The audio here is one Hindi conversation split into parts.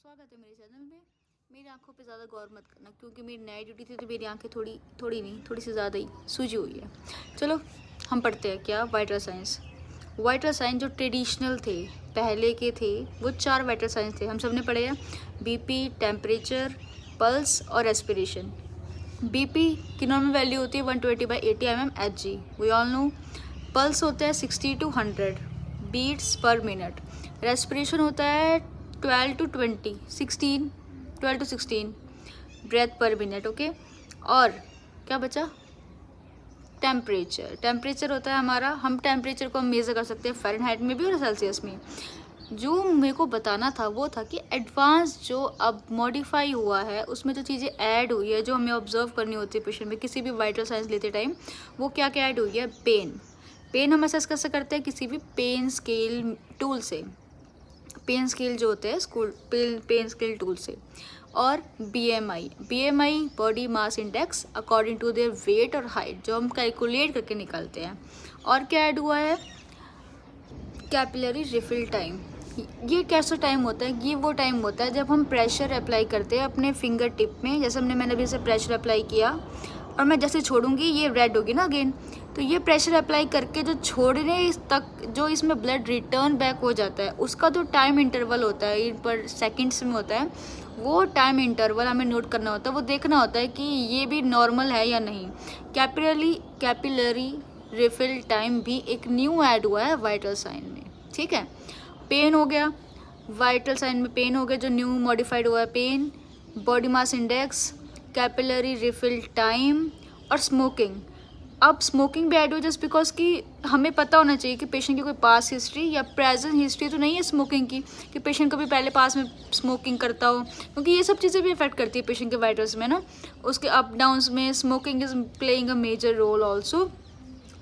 स्वागत है मेरे चैनल में। मेरी आंखों पे ज़्यादा गौर मत करना क्योंकि मेरी नाइट ड्यूटी थी तो मेरी आंखें थोड़ी सी ज़्यादा ही सूजी हुई है। चलो हम पढ़ते हैं क्या वाइटल साइंस। वाइटल साइंस जो ट्रेडिशनल थे पहले के थे वो 4 वाइटल साइंस थे, हम सब ने पढ़े हैं। बीपी, टेम्परेचर, पल्स और रेस्पिरेशन। बीपी की नॉर्मल वैल्यू होती है 120/80 mmHg, we all know. Pulse होता है 60 to 100 beats per minute. Respiration होता है 12 to 16 breath per minute, okay. और क्या बचा? टेम्परेचर होता है हमारा, हम टेम्परेचर को हम मेज़र कर सकते हैं फ़ारेनहाइट में भी और सेल्सियस में। जो मेरे को बताना था वो था कि एडवांस जो अब मॉडिफाई हुआ है उसमें जो चीज़ें ऐड हुई है जो हमें ऑब्जर्व करनी होती है पेशेंट में किसी भी वाइटल साइंस लेते टाइम, वो क्या क्या ऐड हुई है। पेन हम असेस कैसे करते हैं? किसी भी पेन स्केल टूल से, पेन स्केल जो होते हैं पेन स्केल टूल से। और BMI body mass index according to their weight और हाइट, जो हम कैलकुलेट करके निकालते हैं। और क्या ऐड हुआ है? Capillary refill time. ये कैसा टाइम होता है? ये वो टाइम होता है जब हम प्रेशर अप्लाई करते हैं अपने फिंगर टिप में। जैसे मैंने अभी से प्रेशर अप्लाई किया और मैं जैसे छोड़ूंगी ये रेड होगी ना अगेन, तो ये प्रेशर अप्लाई करके जो छोड़ने तक जो इसमें ब्लड रिटर्न बैक हो जाता है उसका जो टाइम इंटरवल होता है पर सेकंड्स में होता है, वो टाइम इंटरवल हमें नोट करना होता है। वो देखना होता है कि ये भी नॉर्मल है या नहीं। कैपिलरी रिफिल टाइम भी एक न्यू ऐड हुआ है वाइटल साइन में, ठीक है। पेन हो गया, वाइटल साइन में पेन हो गया जो न्यू मॉडिफाइड हुआ है। Pain, body mass index, capillary refill time और स्मोकिंग। अब स्मोकिंग भी ऐड हुई जस्ट बिकॉज कि हमें पता होना चाहिए कि पेशेंट की कोई पास हिस्ट्री या प्रेजेंट हिस्ट्री तो नहीं है स्मोकिंग की, कि पेशेंट कभी पहले पास में स्मोकिंग करता हो, क्योंकि ये सब चीज़ें भी इफेक्ट करती है पेशेंट के वाइटल्स में ना, उसके अप डाउन्स में। Smoking is playing a major role also.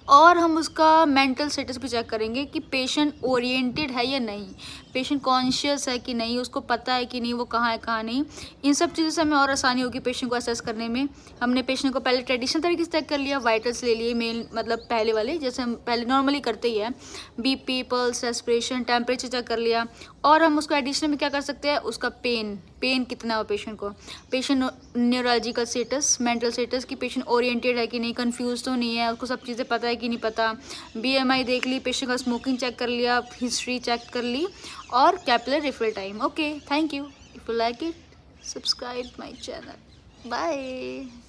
और हम उसका मेंटल स्टेटस भी चेक करेंगे कि पेशेंट ओरिएंटेड है या नहीं, पेशेंट कॉन्शियस है कि नहीं, उसको पता है कि नहीं वो कहाँ है कहाँ नहीं। इन सब चीज़ों से हमें और आसानी होगी पेशेंट को असेस करने में। हमने पेशेंट को पहले ट्रेडिशनल तरीके से चेक कर लिया, वाइटल्स ले लिए मेन मतलब पहले वाले जैसे हम पहले नॉर्मली करते ही है। BP, pulse, respiration, temperature check कर लिया। और हम उसको एडिशनल में क्या कर सकते हैं? उसका पेन कितना हो पेशेंट को, patient neurological status, mental status कि पेशेंट ओरिएंटेड है कि नहीं, कंफ्यूज तो नहीं है, उसको सब चीज़ें पता है कि नहीं पता। BMI देख ली, पेशेंट का स्मोकिंग चेक कर लिया, हिस्ट्री चेक कर ली, और capillary refill time. Okay, thank you. If you like it, subscribe my channel. Bye.